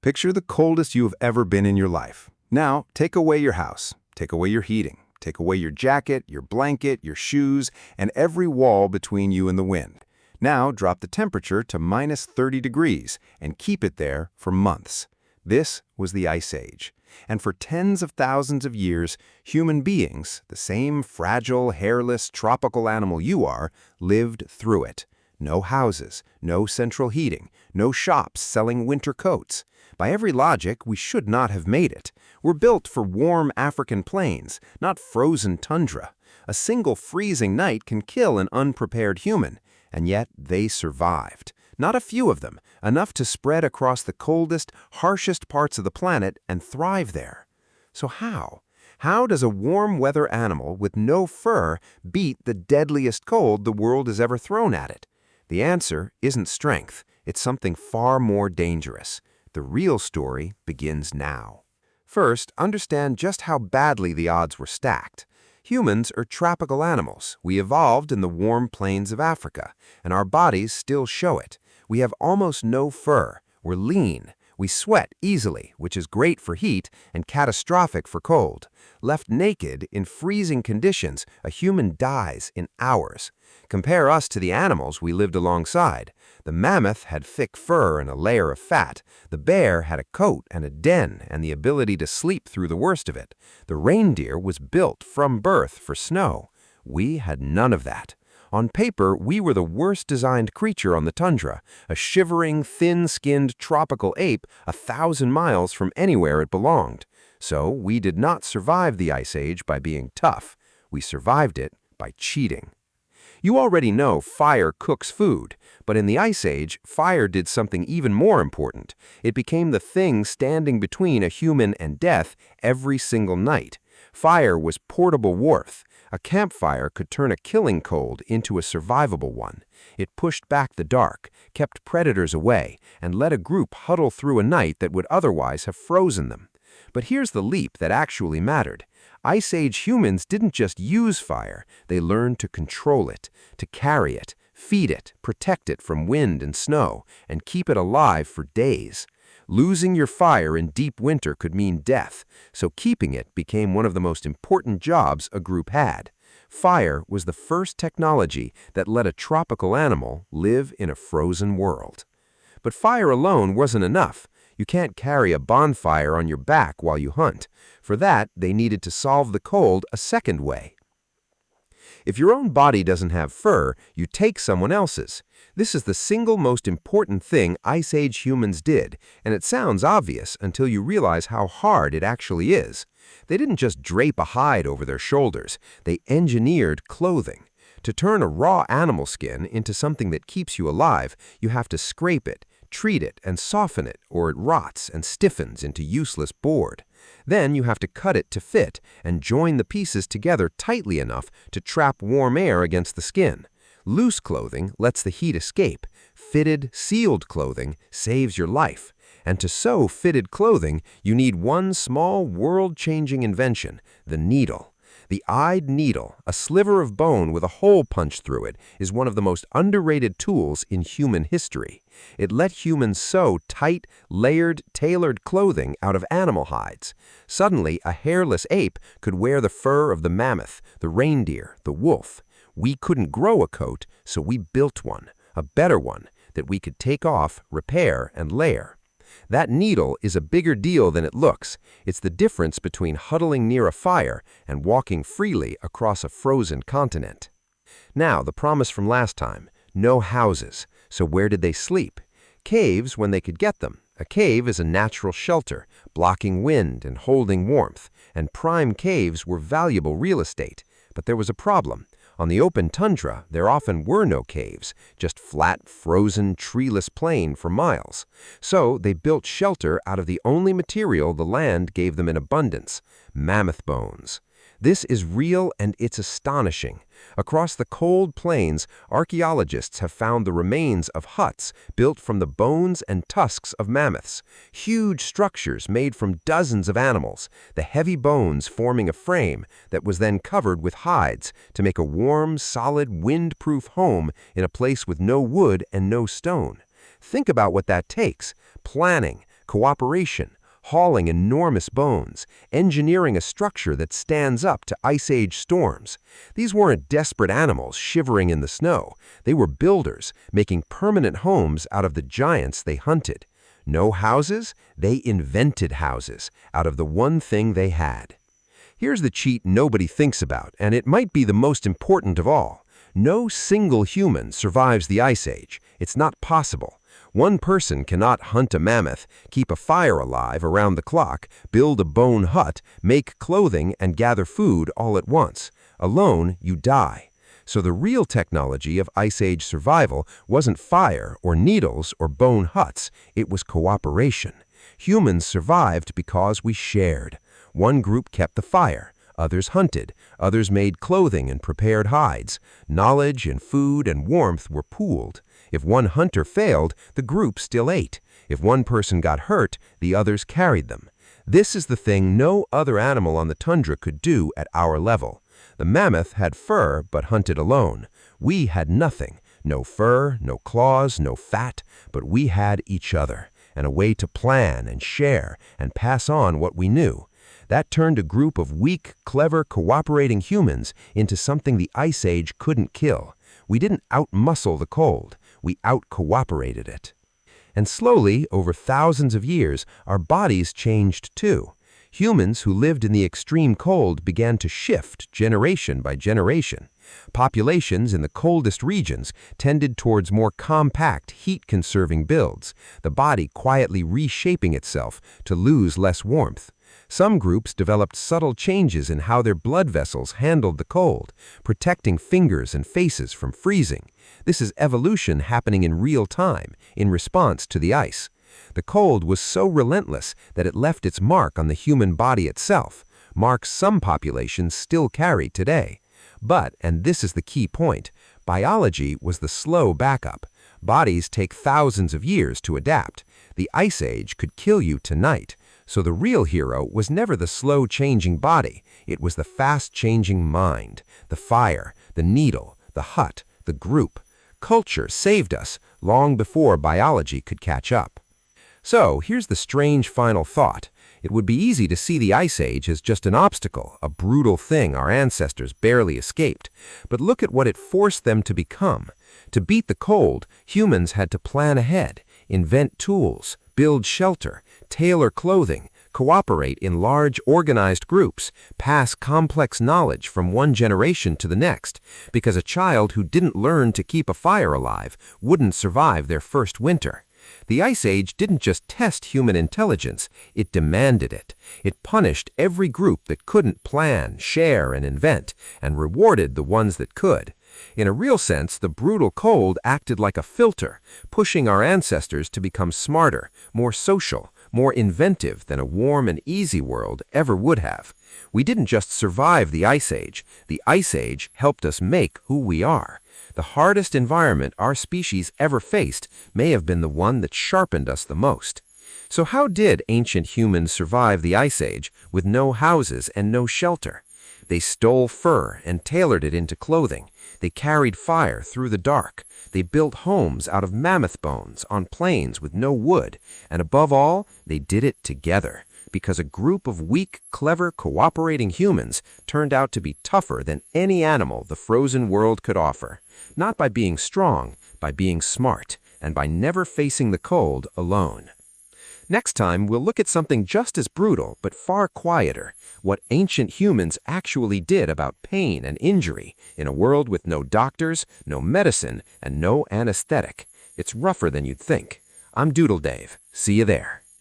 Picture the coldest you have ever been in your life. Now, take away your house, take away your heating, take away your jacket, your blanket, your shoes, and every wall between you and the wind. Now, drop the temperature to minus 30 degrees and keep it there for months. This was the Ice Age. And for tens of thousands of years, human beings, the same fragile, hairless, tropical animal you are, lived through it. No houses, no central heating, no shops selling winter coats. By every logic, we should not have made it. We're built for warm African plains, not frozen tundra. A single freezing night can kill an unprepared human, and yet they survived. Not a few of them, enough to spread across the coldest, harshest parts of the planet and thrive there. So how? How does a warm weather animal with no fur beat the deadliest cold the world has ever thrown at it? The answer isn't strength. It's something far more dangerous. The real story begins now. First, understand just how badly the odds were stacked. Humans are tropical animals. We evolved in the warm plains of Africa, and our bodies still show it. We have almost no fur. We're lean. We sweat easily, which is great for heat and catastrophic for cold. Left naked in freezing conditions, a human dies in hours. Compare us to the animals we lived alongside. The mammoth had thick fur and a layer of fat. The bear had a coat and a den and the ability to sleep through the worst of it. The reindeer was built from birth for snow. We had none of that. On paper, we were the worst-designed creature on the tundra, a shivering, thin-skinned tropical ape 1,000 miles from anywhere it belonged. So we did not survive the Ice Age by being tough. We survived it by cheating. You already know fire cooks food, but in the Ice Age, fire did something even more important. It became the thing standing between a human and death every single night. Fire was portable warmth. A campfire could turn a killing cold into a survivable one. It pushed back the dark, kept predators away, and let a group huddle through a night that would otherwise have frozen them. But here's the leap that actually mattered. Ice Age humans didn't just use fire, they learned to control it, to carry it, feed it, protect it from wind and snow, and keep it alive for days. Losing your fire in deep winter could mean death, so keeping it became one of the most important jobs a group had. Fire was the first technology that let a tropical animal live in a frozen world. But fire alone wasn't enough. You can't carry a bonfire on your back while you hunt. For that, they needed to solve the cold a second way. If your own body doesn't have fur, you take someone else's. This is the single most important thing Ice Age humans did, and it sounds obvious until you realize how hard it actually is. They didn't just drape a hide over their shoulders, they engineered clothing. To turn a raw animal skin into something that keeps you alive, you have to scrape it, treat it, and soften it, or it rots and stiffens into useless board. Then you have to cut it to fit and join the pieces together tightly enough to trap warm air against the skin. Loose clothing lets the heat escape. Fitted, sealed clothing saves your life. And to sew fitted clothing, you need one small world-changing invention, the needle. The eyed needle, a sliver of bone with a hole punched through it, is one of the most underrated tools in human history. It let humans sew tight, layered, tailored clothing out of animal hides. Suddenly, a hairless ape could wear the fur of the mammoth, the reindeer, the wolf. We couldn't grow a coat, so we built one, a better one, that we could take off, repair, and layer. That needle is a bigger deal than it looks. It's the difference between huddling near a fire and walking freely across a frozen continent. Now, the promise from last time, no houses. So where did they sleep? Caves when they could get them. A cave is a natural shelter, blocking wind and holding warmth, and prime caves were valuable real estate. But there was a problem. On the open tundra, there often were no caves, just flat, frozen, treeless plain for miles. So they built shelter out of the only material the land gave them in abundance, mammoth bones. This is real and it's astonishing. Across the cold plains, archaeologists have found the remains of huts built from the bones and tusks of mammoths, huge structures made from dozens of animals, the heavy bones forming a frame that was then covered with hides to make a warm, solid, wind-proof home in a place with no wood and no stone. Think about what that takes: planning, cooperation, hauling enormous bones, engineering a structure that stands up to Ice Age storms. These weren't desperate animals shivering in the snow. They were builders, making permanent homes out of the giants they hunted. No houses? They invented houses out of the one thing they had. Here's the cheat nobody thinks about, and it might be the most important of all. No single human survives the Ice Age. It's not possible. One person cannot hunt a mammoth, keep a fire alive around the clock, build a bone hut, make clothing, and gather food all at once. Alone, you die. So the real technology of Ice Age survival wasn't fire or needles or bone huts. It was cooperation. Humans survived because we shared. One group kept the fire. Others hunted. Others made clothing and prepared hides. Knowledge and food and warmth were pooled. If one hunter failed, the group still ate. If one person got hurt, the others carried them. This is the thing no other animal on the tundra could do at our level. The mammoth had fur but hunted alone. We had nothing. No fur, no claws, no fat, but we had each other, and a way to plan and share and pass on what we knew. That turned a group of weak, clever, cooperating humans into something the Ice Age couldn't kill. We didn't out-muscle the cold. We out-cooperated it. And slowly, over thousands of years, our bodies changed too. Humans who lived in the extreme cold began to shift generation by generation. Populations in the coldest regions tended towards more compact, heat-conserving builds, the body quietly reshaping itself to lose less warmth. Some groups developed subtle changes in how their blood vessels handled the cold, protecting fingers and faces from freezing. This is evolution happening in real time, in response to the ice. The cold was so relentless that it left its mark on the human body itself, marks some populations still carry today. But, and this is the key point, biology was the slow backup. Bodies take thousands of years to adapt. The Ice Age could kill you tonight. So the real hero was never the slow-changing body. It was the fast-changing mind, the fire, the needle, the hut, the group. Culture saved us long before biology could catch up. So here's the strange final thought. It would be easy to see the Ice Age as just an obstacle, a brutal thing our ancestors barely escaped. But look at what it forced them to become. To beat the cold, humans had to plan ahead, invent tools, build shelter, tailor clothing, cooperate in large organized groups, pass complex knowledge from one generation to the next, because a child who didn't learn to keep a fire alive wouldn't survive their first winter. The Ice Age didn't just test human intelligence, it demanded it. It punished every group that couldn't plan, share, and invent, and rewarded the ones that could. In a real sense, the brutal cold acted like a filter, pushing our ancestors to become smarter, more social, more inventive than a warm and easy world ever would have. We didn't just survive the Ice Age helped us make who we are. The hardest environment our species ever faced may have been the one that sharpened us the most. So how did ancient humans survive the Ice Age with no houses and no shelter? They stole fur and tailored it into clothing. They carried fire through the dark. They built homes out of mammoth bones on plains with no wood. And above all, they did it together, because a group of weak, clever, cooperating humans turned out to be tougher than any animal the frozen world could offer. Not by being strong, by being smart, and by never facing the cold alone. Next time, we'll look at something just as brutal, but far quieter, what ancient humans actually did about pain and injury in a world with no doctors, no medicine, and no anesthetic. It's rougher than you'd think. I'm Doodle Dave. See you there.